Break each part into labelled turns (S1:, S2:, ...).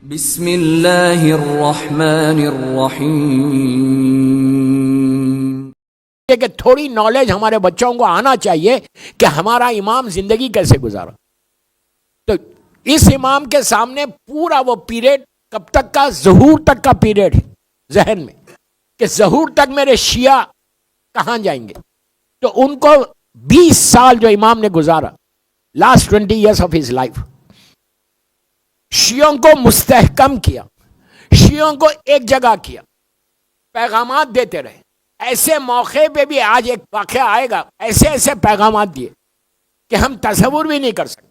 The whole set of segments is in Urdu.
S1: بسم اللہ الرحمن الرحیم۔
S2: کہ تھوڑی نالج ہمارے بچوں کو آنا چاہیے کہ ہمارا امام زندگی کیسے گزارا۔ تو اس امام کے سامنے پورا وہ پیریڈ کب تک کا، ظہور تک کا پیریڈ ہے ذہن میں، کہ ظہور تک میرے شیعہ کہاں جائیں گے۔ تو ان کو 20 سال جو امام نے گزارا، last 20 years of his life، شیعوں کو مستحکم کیا، شیعوں کو ایک جگہ کیا، پیغامات دیتے رہے۔ ایسے موقع پہ بھی آج ایک واقعہ آئے گا، ایسے ایسے پیغامات دیے کہ ہم تصور بھی نہیں کر سکتے۔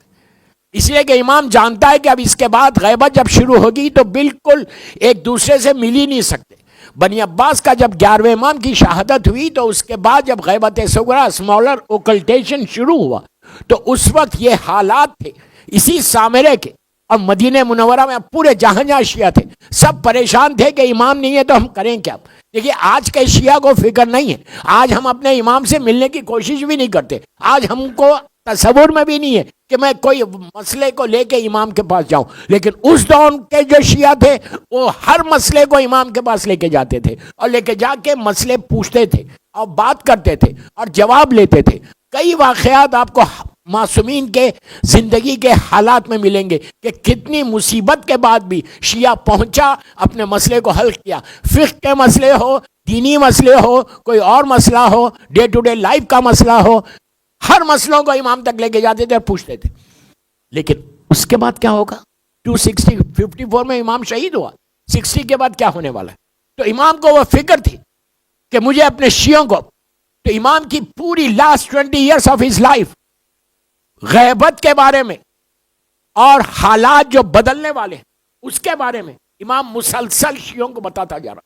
S2: اس لیے کہ امام جانتا ہے کہ اب اس کے بعد غیبت جب شروع ہوگی تو بالکل ایک دوسرے سے مل ہی نہیں سکتے۔ بنی عباس کا جب 11ویں امام کی شہادت ہوئی تو اس کے بعد جب غیبت صغریٰ اسمالر اوکلٹیشن شروع ہوا تو اس وقت یہ حالات تھے اسی سامرے کے، اور مدینہ منورہ میں پورے جہاں جہاں شیعہ تھے سب پریشان تھے کہ امام نہیں ہے تو ہم کریں کیا۔ دیکھیے آج کے شیعہ کو فکر نہیں ہے، آج ہم اپنے امام سے ملنے کی کوشش بھی نہیں کرتے، آج ہم کو تصور میں بھی نہیں ہے کہ میں کوئی مسئلے کو لے کے امام کے پاس جاؤں۔ لیکن اس دور کے جو شیعہ تھے وہ ہر مسئلے کو امام کے پاس لے کے جاتے تھے، اور لے کے جا کے مسئلے پوچھتے تھے اور بات کرتے تھے اور جواب لیتے تھے۔ کئی واقعات آپ کو معصومین کے زندگی کے حالات میں ملیں گے کہ کتنی مصیبت کے بعد بھی شیعہ پہنچا، اپنے مسئلے کو حل کیا۔ فقہ کے مسئلے ہو، دینی مسئلے ہو، کوئی اور مسئلہ ہو، ڈے ٹو ڈے لائف کا مسئلہ ہو، ہر مسئلوں کو امام تک لے کے جاتے تھے اور پوچھتے تھے۔ لیکن اس کے بعد کیا ہوگا؟ 54 میں امام شہید ہوا، 60 کے بعد کیا ہونے والا ہے؟ تو امام کو وہ فکر تھی کہ مجھے اپنے شیعوں کو، تو امام کی پوری last 20 years of his life غیبت کے بارے میں اور حالات جو بدلنے والے ہیں اس کے بارے میں امام مسلسل شیعوں کو بتاتا جا رہا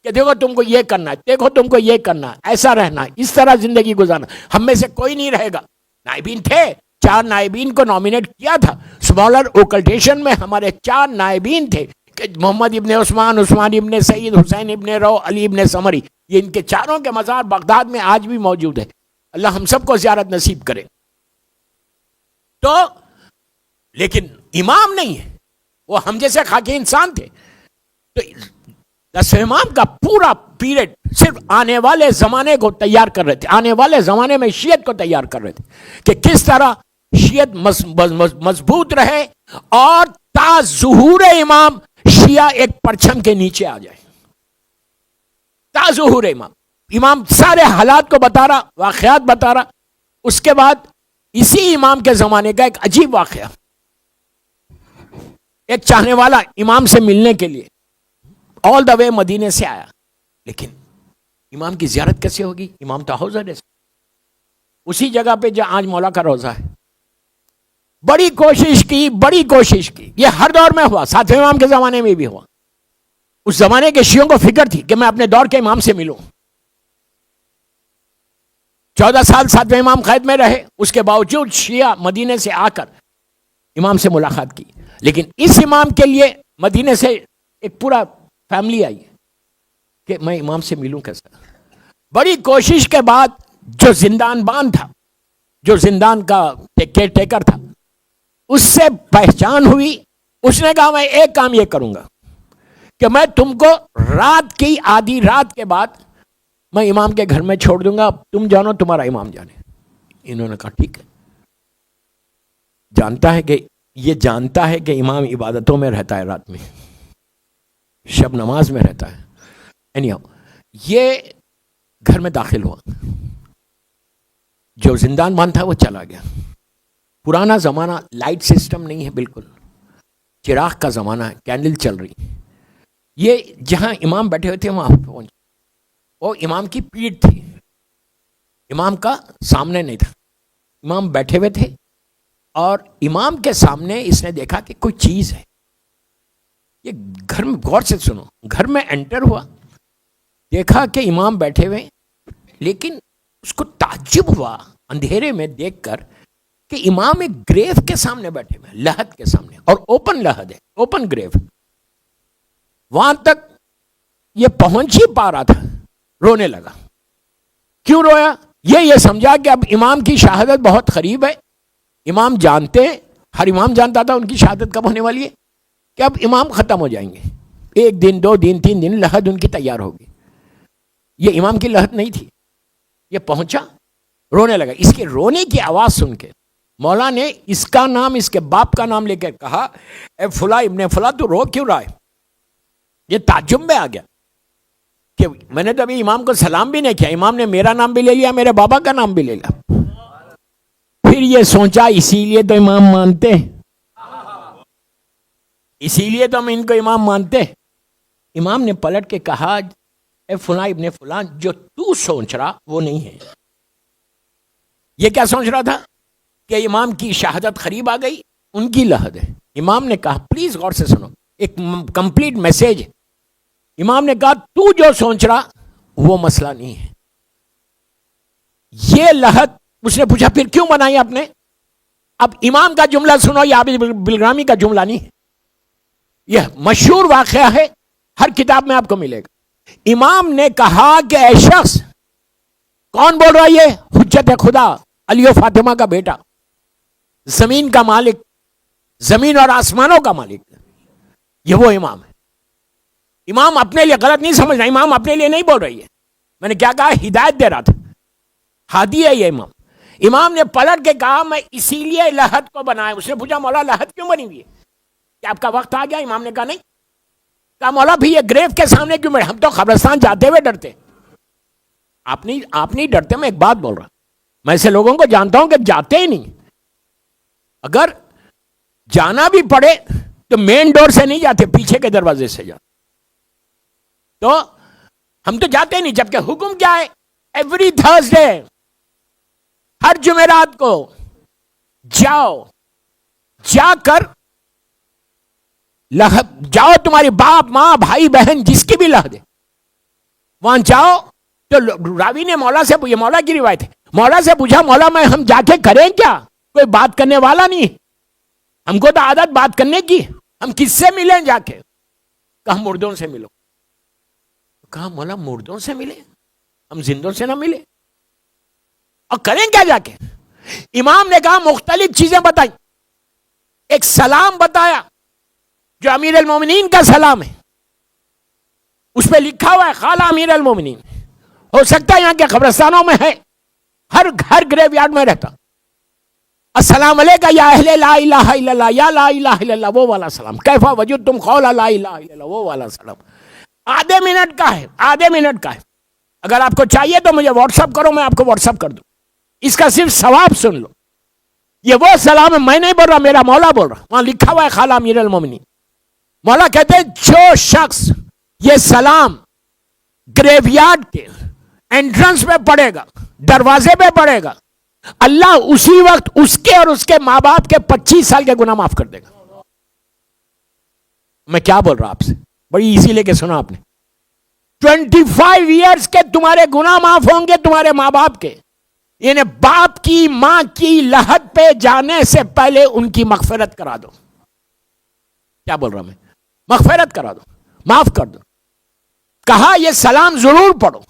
S2: کہ دیکھو تم کو یہ کرنا ہے، دیکھو تم کو یہ کرنا ہے، ایسا رہنا ہے، اس طرح زندگی گزارنا۔ ہم میں سے کوئی نہیں رہے گا۔ نائبین تھے، 4 نائبین کو نامینیٹ کیا تھا اسمالر اوکلٹیشن میں، ہمارے 4 نائبین تھے کہ محمد ابن عثمان، عثمان ابن سعید، حسین ابن رو، علی ابن سمری، یہ ان کے چاروں کے مزار بغداد میں آج بھی موجود ہے۔ اللہ ہم سب کو زیارت نصیب کرے۔ تو لیکن امام نہیں ہے، وہ ہم جیسے خاکی انسان تھے۔ تو 10ویں امام کا پورا پیریڈ صرف آنے والے زمانے کو تیار کر رہے تھے، آنے والے زمانے میں شیعت کو تیار کر رہے تھے کہ کس طرح شیعت مضبوط رہے اور تا ظہور امام شیعہ ایک پرچم کے نیچے آ جائے۔ تا ظہور امام سارے حالات کو بتا رہا، واقعات بتا رہا۔ اس کے بعد اسی امام کے زمانے کا ایک عجیب واقعہ، ایک چاہنے والا امام سے ملنے کے لیے آل دا وے مدینے سے آیا، لیکن امام کی زیارت کیسے ہوگی؟ امام تو حوضہ ہے، اسی جگہ پہ جہاں آج مولا کا روضہ ہے۔ بڑی کوشش کی، بڑی کوشش کی، یہ ہر دور میں ہوا، 7ویں امام کے زمانے میں بھی ہوا۔ اس زمانے کے شیعوں کو فکر تھی کہ میں اپنے دور کے امام سے ملوں۔ 14 سال 7ویں امام قید میں رہے، اس کے باوجود شیعہ مدینے سے آ کر امام سے ملاقات کی۔ لیکن اس امام کے لیے مدینے سے ایک پورا فیملی آئی کہ میں امام سے ملوں کیسا۔ بڑی کوشش کے بعد جو زندان بان تھا، جو زندان کا کیئر ٹیکر تھا، اس سے پہچان ہوئی۔ اس نے کہا میں ایک کام یہ کروں گا کہ میں تم کو رات کی آدھی رات کے بعد میں امام کے گھر میں چھوڑ دوں گا، تم جانو تمہارا امام جانے۔ انہوں نے کہا ٹھیک ہے۔ جانتا ہے کہ امام عبادتوں میں رہتا ہے، رات میں شب نماز میں رہتا ہے۔ یہ گھر میں داخل ہوا، جو زندان بان تھا وہ چلا گیا۔ پرانا زمانہ، لائٹ سسٹم نہیں ہے، بالکل چراغ کا زمانہ ہے، کینڈل چل رہی۔ یہ جہاں امام بیٹھے ہوئے تھے وہاں پہنچ، وہ امام کی پیٹھ تھی، امام کا سامنے نہیں تھا، امام بیٹھے ہوئے تھے، اور امام کے سامنے اس نے دیکھا کہ کوئی چیز ہے۔ یہ گھر میں غور سے سنو، گھر میں انٹر ہوا، دیکھا کہ امام بیٹھے ہوئے، لیکن اس کو تعجب ہوا اندھیرے میں دیکھ کر کہ امام ایک گریو کے سامنے بیٹھے ہوئے، لحد کے سامنے، اور اوپن لحد ہے، اوپن گریو۔ وہاں تک یہ پہنچ ہی پا رہا تھا، رونے لگا۔ کیوں رویا؟ یہ سمجھا کہ اب امام کی شہادت بہت قریب ہے۔ امام جانتے ہیں، ہر امام جانتا تھا ان کی شہادت کب ہونے والی ہے، کہ اب امام ختم ہو جائیں گے، 1 دن 2 دن 3 دن لحد ان کی تیار ہوگی. یہ امام کی لحد نہیں تھی. یہ پہنچا، رونے لگا. اس کے رونے کی آواز سن کے مولا نے اس کا نام، اس کے باپ کا نام لے کر کہا، اے فلاں ابن فلاں تو رو کیوں رہا ہے؟ یہ تعجب میں آ گیا کہ میں نے تو ابھی امام کو سلام بھی نہیں کیا، امام نے میرا نام بھی لے لیا، میرے بابا کا نام بھی لے لیا. پھر یہ سوچا اسی لیے تو امام مانتے، اسی لیے تو ہم ان کو امام مانتے. امام نے پلٹ کے کہا، اے فلاں ابن فلاں، جو تو سوچ رہا وہ نہیں ہے. یہ کیا سوچ رہا تھا کہ امام کی شہادت قریب آ گئی، ان کی لحد ہے. امام نے کہا، پلیز غور سے سنو، ایک کمپلیٹ میسج ہے. امام نے کہا، تو جو سوچ رہا وہ مسئلہ نہیں ہے. یہ لحد، اس نے پوچھا پھر کیوں بنائی آپ نے؟ اب امام کا جملہ سنو، یہ عابد بلگرامی کا جملہ نہیں ہے، یہ مشہور واقعہ ہے، ہر کتاب میں آپ کو ملے گا. امام نے کہا کہ اے شخص، کون بول رہا ہے یہ؟ حجت خدا، علی و فاطمہ کا بیٹا، زمین کا مالک، زمین اور آسمانوں کا مالک، یہ وہ امام ہے. امام اپنے لیے غلط نہیں سمجھ رہا، امام اپنے لیے نہیں بول رہی ہے. میں نے کیا کہا؟ ہدایت دے رہا تھا، ہادی ہے یہ امام. امام نے پلٹ کے کہا، میں اسی لیے لحد کو بنایا. اس نے پوچھا، مولا لحد کیوں بنی ہوئی ہے؟ کہ آپ کا وقت آ گیا؟ امام نے کہا نہیں. کہا مولا پھر یہ گریو کے سامنے کیوں بیٹھے؟ ہم تو قبرستان جاتے ہوئے ڈرتے. آپ نہیں ڈرتے. میں ایک بات بول رہا، میں ایسے لوگوں کو جانتا ہوں کہ جاتے ہی نہیں. اگر جانا بھی پڑے تو مین ڈور سے نہیں جاتے، پیچھے کے دروازے سے جاتے. تو ہم تو جاتے نہیں. جبکہ حکم کیا ہے؟ ایوری تھرسڈے، ہر جمعرات کو جاؤ، جا کر جاؤ، تمہاری باپ ماں بھائی بہن جس کی بھی لحد ہے وہاں جاؤ. تو راوی نے مولا سے، یہ مولا کی روایت ہے، مولا سے پوچھا، مولا میں ہم جا کے کریں کیا؟ کوئی بات کرنے والا نہیں، ہم کو تو عادت بات کرنے کی، ہم کس سے ملیں جا کے؟ کہا مردوں سے ملو. کہا مولا مردوں سے ملے، ہم زندوں سے نہ ملے، اور کریں کیا جا کے؟ امام نے کہا مختلف چیزیں بتائی. ایک سلام بتایا جو امیر المومنین کا سلام ہے، اس پہ لکھا ہوا ہے خالہ امیر المومنین. ہو سکتا ہے یہاں کے قبرستانوں میں ہے، ہر گریو یارڈ میں رہتا. السلام علیکہ یا اہل لا الہ الا اللہ، یا لا الہ الا اللہ، وہ والا سلام. کیفا وجدتم قول لا الہ الا اللہ، وہ والا سلام. آدھے منٹ کا ہے، آدھے منٹ کا ہے. اگر آپ کو چاہیے تو مجھے واٹس اپ کرو، میں آپ کو واٹس اپ کر دوں. اس کا صرف ثواب سن لو. یہ وہ سلام ہے، میں نہیں بول رہا، میرا مولا بول رہا. وہاں لکھا ہوا ہے خالہ امیر المومنین. مولا کہتے ہیں جو شخص یہ سلام گریو یارڈ کے انٹرنس پہ پڑے گا، دروازے پہ پڑے گا، اللہ اسی وقت اس کے اور اس کے ماں باپ کے 25 سال کے گناہ معاف کر دے گا. میں کیا بول رہا آپ سے، بڑی ایزی لے کے سنا آپ نے. 25 ایئرس کے تمہارے گناہ معاف ہوں گے، تمہارے ماں باپ کے. یعنی باپ کی ماں کی لحد پہ جانے سے پہلے ان کی مغفرت کرا دو. کیا بول رہا میں؟ مغفرت کرا دو، معاف کر دو. کہا یہ سلام ضرور پڑھو،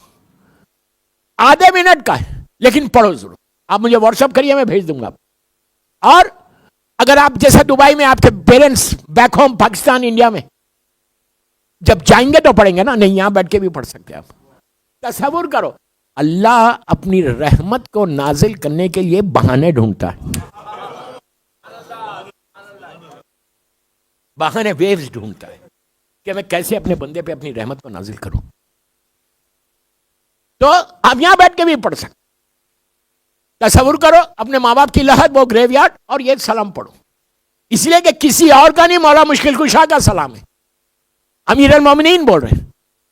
S2: آدھے منٹ کا ہے لیکن پڑھو ضرور. آپ مجھے واٹس اپ کریے، میں بھیج دوں گا. اور اگر آپ جیسے دبئی میں آپ کے parents back home Pakistan India میں جب جائیں گے تو پڑھیں گے نا، نہیں یہاں بیٹھ کے بھی پڑھ سکتے. آپ تصور کرو، اللہ اپنی رحمت کو نازل کرنے کے لیے بہانے ڈھونڈتا ہے، بہانے ویوز ڈھونڈتا ہے کہ میں کیسے اپنے بندے پہ اپنی رحمت کو نازل کروں. تو آپ یہاں بیٹھ کے بھی پڑھ سکتے. تصور کرو اپنے ماں باپ کی لحد، وہ گریو یارڈ، اور یہ سلام پڑھو. اس لیے کہ کسی اور کا نہیں، مولا مشکل کشا کا سلام ہے. امیر المومنین بول رہے ہیں،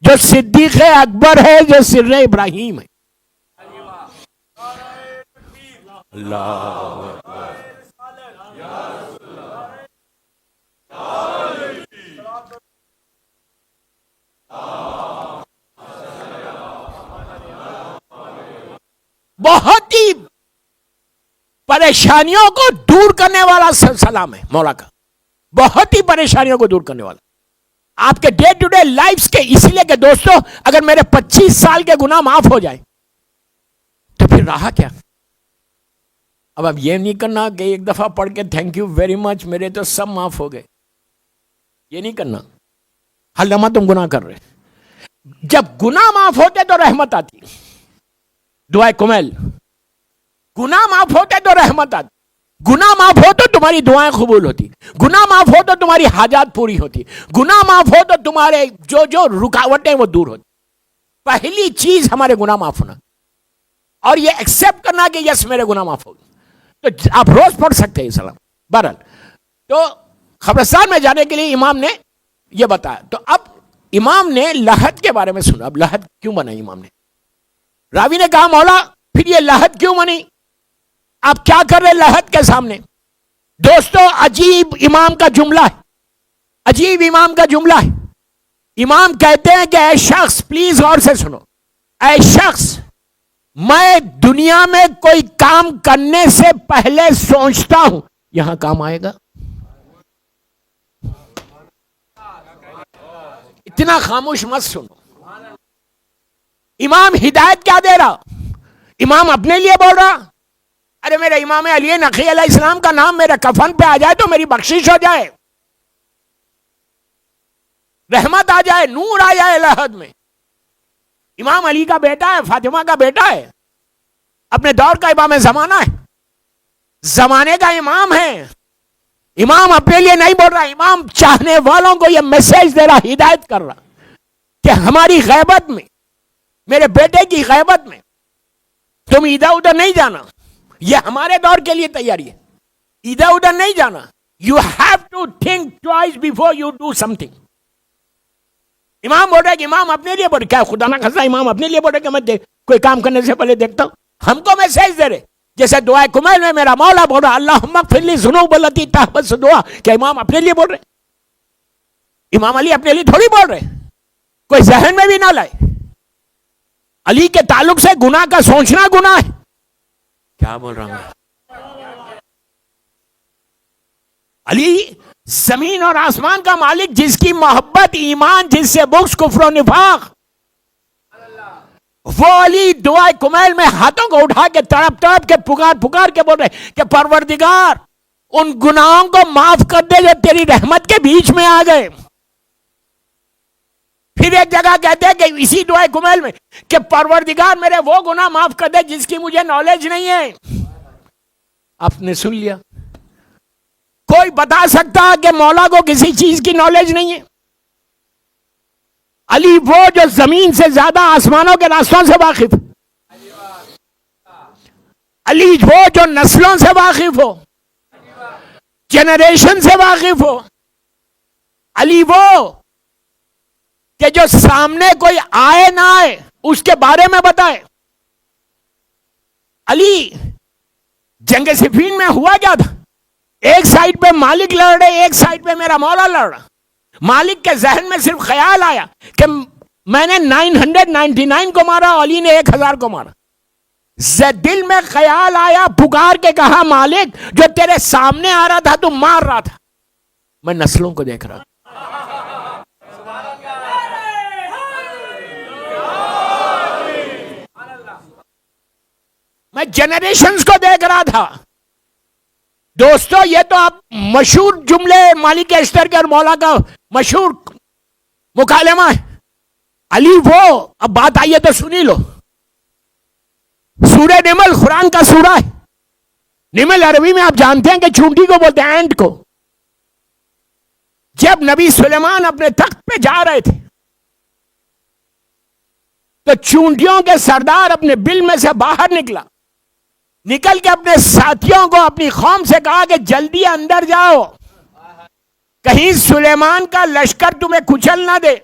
S2: جو صدیق اکبر ہے، جو سر ابراہیم ہے. اللہ بہت ہی پریشانیوں کو دور کرنے والا سلام ہے مولا کا، بہت ہی پریشانیوں کو دور کرنے والا آپ کے ڈے ٹو ڈے لائف کے. اسی لیے کہ دوستو، اگر میرے 25 سال کے گناہ معاف ہو جائیں تو پھر رہا کیا؟ اب اب یہ نہیں کرنا کہ ایک دفعہ پڑھ کے تھینک یو ویری مچ، میرے تو سب معاف ہو گئے. یہ نہیں کرنا. علامہ تم گناہ کر رہے. جب گناہ معاف ہوتے تو رحمت آتی. دعائے کمیل, گناہ معاف ہوتے تو رحمت آتی. گناہ معاف ہو تو تمہاری دعائیں قبول ہوتی. گناہ معاف ہو تو تمہاری حاجات پوری ہوتی. گناہ معاف ہو تو تمہارے جو رکاوٹیں وہ دور ہوتی. پہلی چیز ہمارے گناہ معاف ہونا, اور یہ ایکسپٹ کرنا کہ یس میرے گناہ معاف ہو گئے. تو آپ روز پڑھ سکتے ہیں سلام. بہرحال تو قبرستان میں جانے کے لیے امام نے یہ بتایا. تو اب امام نے لحد کے بارے میں سنا. اب لحد کیوں بنا امام نے؟ راوی نے کہا مولا پھر یہ لحد کیوں بنی؟ آپ کیا کر رہے لحد کے سامنے؟ دوستو عجیب امام کا جملہ ہے, عجیب امام کا جملہ ہے. امام کہتے ہیں کہ اے شخص, پلیز غور سے سنو, اے شخص میں دنیا میں کوئی کام کرنے سے پہلے سوچتا ہوں یہاں کام آئے گا. اتنا خاموش مت سنو. امام ہدایت کیا دے رہا؟ امام اپنے لیے بول رہا ارے میرے امام علی نقی علیہ السلام کا نام میرے کفن پہ آ جائے تو میری بخشش ہو جائے, رحمت آ جائے, نور آ جائے لحد میں. امام علی کا بیٹا ہے, فاطمہ کا بیٹا ہے, اپنے دور کا امام زمانہ ہے, زمانے کا امام ہے. امام اپنے لیے نہیں بول رہا, امام چاہنے والوں کو یہ میسج دے رہا, ہدایت کر رہا کہ ہماری غیبت میں, میرے بیٹے کی غیبت میں تم ادھر ادھر نہیں جانا. یہ ہمارے دور کے لیے تیاری ہے, ادھر ادھر نہیں جانا. You have to think twice before you do something. امام بول رہے کہ امام اپنے لیے بول رہے, کیا خدا نہ خاصا امام اپنے لیے بول رہے کہ میں کوئی کام کرنے سے پہلے دیکھتا ہوں. ہم کو میسج دے رہے جیسے دعائے کمیل میں میرا مولا بول رہا اللہم اغفر لی ذنوب التی تحبس دعا. کیا امام اپنے لیے بول رہے؟ امام علی اپنے لیے تھوڑی بول رہے, کوئی ذہن میں بھی نہ لائے. علی کے تعلق سے گناہ کا سوچنا گناہ ہے. کیا بول رہا ہوں؟ علی زمین اور آسمان کا مالک, جس کی محبت ایمان, جس سے بغض کفر و نفاق, وہ علی دعائے کمیل میں ہاتھوں کو اٹھا کے تڑپ تڑپ کے پکار کے بول رہے کہ پروردگار ان گناہوں کو معاف کر دے جو تیری رحمت کے بیچ میں آ گئے. پھر ایک جگہ کہتے ہیں کہ اسی دعائے کمیل میں کہ پروردگار میرے وہ گناہ معاف کر دے جس کی مجھے نالج نہیں ہے. آپ نے سن لیا, کوئی بتا سکتا کہ مولا کو کسی چیز کی نالج نہیں ہے؟ علی وہ جو زمین سے زیادہ آسمانوں کے راستوں سے واقف, علی وہ جو نسلوں سے واقف ہو, جنریشن سے واقف ہو, علی وہ کہ جو سامنے کوئی آئے نہ آئے اس کے بارے میں بتائے. علی جنگ صفین میں ہوا کیا تھا؟ ایک سائڈ پہ مالک لڑ رہے, ایک سائڈ پہ میرا مولا لڑ رہا. مالک کے ذہن میں صرف خیال آیا کہ میں نے 999 کو مارا, علی نے 1000 کو مارا. دل میں خیال آیا, پکار کے کہا مالک جو تیرے سامنے آ رہا تھا تو مار رہا تھا, میں نسلوں کو دیکھ رہا تھا. میں جنریشنز کو دیکھ رہا تھا. دوستو یہ تو آپ مشہور جملے مالک اشتر کے اور مولا کا مشہور مکالمہ ہے. علی وہ, اب بات آئیے تو سنی لو. سورہ نمل قرآن کا سورہ ہے. نمل عربی میں آپ جانتے ہیں کہ چونٹی کو بولتے ہیں, اینٹ کو. جب نبی سلیمان اپنے تخت پہ جا رہے تھے تو چونٹیوں کے سردار اپنے بل میں سے باہر نکل کے اپنے ساتھیوں کو, اپنی قوم سے کہا کہ جلدی اندر جاؤ, کہیں سلیمان کا لشکر تمہیں کچل نہ دے.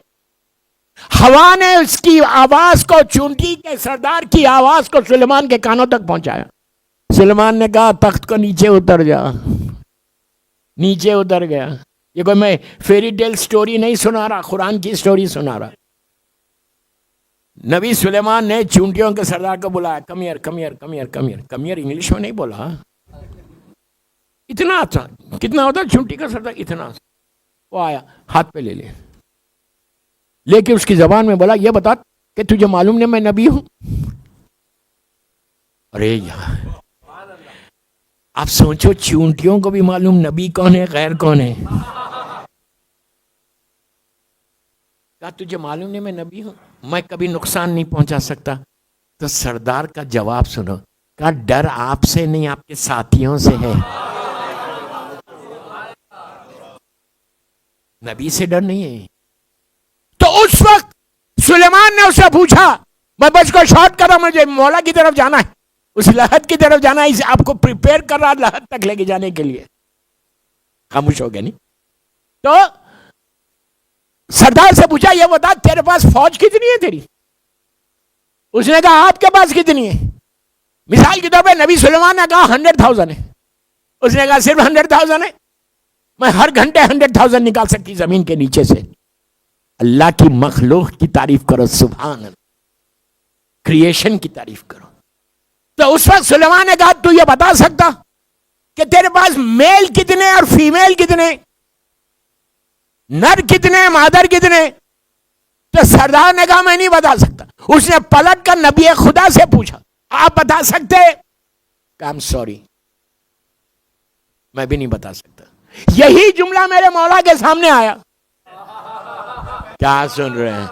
S2: ہوا نے اس کی آواز کو, چونٹی کے سردار کی آواز کو سلیمان کے کانوں تک پہنچایا. سلیمان نے کہا تخت کو نیچے اتر جا. نیچے اتر گیا. یہ کوئی میں فیری ٹیل سٹوری نہیں سنا رہا, قرآن کی سٹوری سنا رہا. نبی سلیمان نے چونٹیوں کے سردار کو بلایا, کمیئر کمیئر کمیئر کمیئر. کمیئر انگلش میں نہیں بولا, اتنا تھا. کتنا ہوتا چونٹی کا سردار؟ اتنا. وہ آیا, ہاتھ پہ لے لے, لیکن اس کی زبان میں بولا یہ بتا کہ تجھے معلوم نہیں میں نبی ہوں. ارے یار آپ سوچو, چونٹیوں کو بھی معلوم نبی کون ہے غیر کون ہے. کہا تجھے معلوم نہیں میں نبی ہوں، میں کبھی نقصان نہیں پہنچا سکتا؟ تو سردار کا جواب سنو، کہا ڈر آپ سے نہیں آپ کے ساتھیوں سے ہے، نبی سے ڈر نہیں ہے۔ تو اس وقت سلیمان نے اسے پوچھا، میں بس کو شارٹ کر رہا ہوں، مجھے مولا کی طرف جانا ہے، اس لحد کی طرف جانا ہے، اسے آپ کو پریپیئر کر رہا لحد تک لے کے جانے کے لیے۔ خاموش ہو گیا نہیں؟ تو سردار سے پوچھا یہ بتا تیرے پاس فوج کتنی ہے تیری؟ اس نے کہا آپ کے پاس کتنی ہے؟ مثال کے طور پہ نبی سلیمان نے کہا 100,000 ہے۔ اس نے کہا صرف 100,000 ہے؟ میں ہر گھنٹے 100,000 نکال سکتی زمین کے نیچے سے۔ اللہ کی مخلوق کی تعریف کرو، سبحان اللہ، کریشن کی تعریف کرو۔ تو اس وقت سلیمان نے کہا تو یہ بتا سکتا کہ تیرے پاس میل کتنے اور فیمیل کتنے، نر کتنے مادر کتنے؟ تو سردار نے کہا میں نہیں بتا سکتا۔ اس نے پلٹ کر نبی خدا سے پوچھا آپ بتا سکتے؟ کہا I'm sorry، میں بھی نہیں بتا سکتا۔ یہی جملہ میرے مولا کے سامنے آیا۔ کیا سن رہے ہیں؟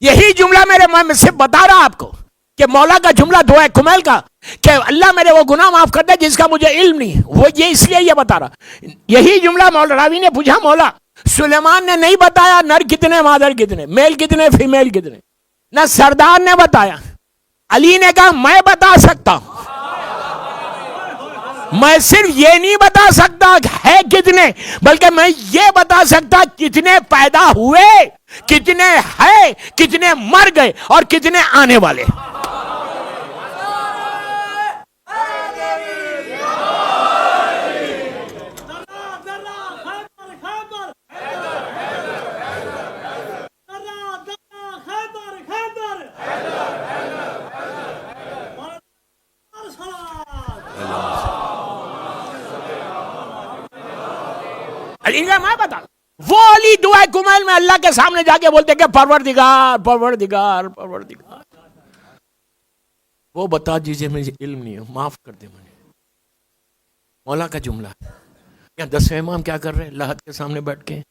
S2: یہی جملہ میں سے بتا رہا آپ کو کہ مولا کا جملہ دعائے کمیل کا کہ اللہ میرے وہ گناہ معاف کر دے جس کا مجھے علم نہیں، وہ یہ اس لیے یہ بتا رہا۔ یہی جملہ مولا راوی نے پوچھا مولا سلیمان نے نہیں بتایا نر کتنے مادر کتنے، میل کتنے فیمیل کتنے، نہ سردار نے بتایا۔ علی نے کہا میں بتا سکتا ہوں، میں صرف یہ نہیں بتا سکتا ہے کتنے، بلکہ میں یہ بتا سکتا کتنے پیدا ہوئے، کتنے ہیں، کتنے مر گئے اور کتنے آنے والے۔ علی نے میں بتا، وہ علی دعائے کمیل میں اللہ کے سامنے جا کے بولتے کہ پروردگار پروردگار پروردگار وہ بتا دیجئے مجھے علم نہیں ہے، معاف کر دے مجھے۔ مولا کا جملہ ہے۔ یا 10 امام کیا کر رہے ہیں لحد کے سامنے بیٹھ کے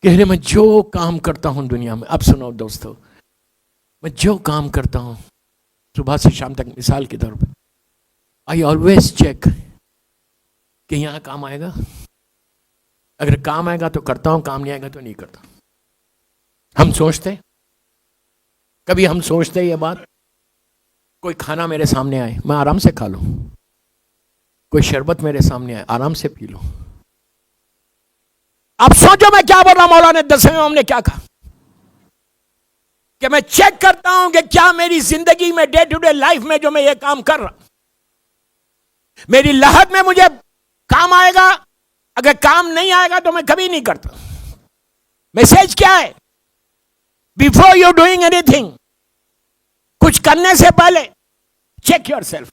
S2: کہہ رہے میں جو کام کرتا ہوں دنیا میں، اب سنو دوستو، میں جو کام کرتا ہوں صبح سے شام تک، مثال کے طور پہ I always check کہ یہاں کام آئے گا، اگر کام آئے گا تو کرتا ہوں، کام نہیں آئے گا تو نہیں کرتا۔ ہم سوچتے، کبھی ہم سوچتے یہ بات، کوئی کھانا میرے سامنے آئے میں آرام سے کھا لوں، کوئی شربت میرے سامنے آئے آرام سے پی لوں۔ اب سوچو میں کیا بول رہا، مولا نے 10 امام نے کیا کہا کہ میں چیک کرتا ہوں کہ کیا میری زندگی میں ڈے ٹو ڈے لائف میں جو میں یہ کام کر رہا، میری لحد میں مجھے کام آئے گا، اگر کام نہیں آئے گا تو میں کبھی نہیں کرتا۔ میسج کیا ہے؟ Before you doing any thing, کچھ کرنے سے پہلے چیک یور سیلف،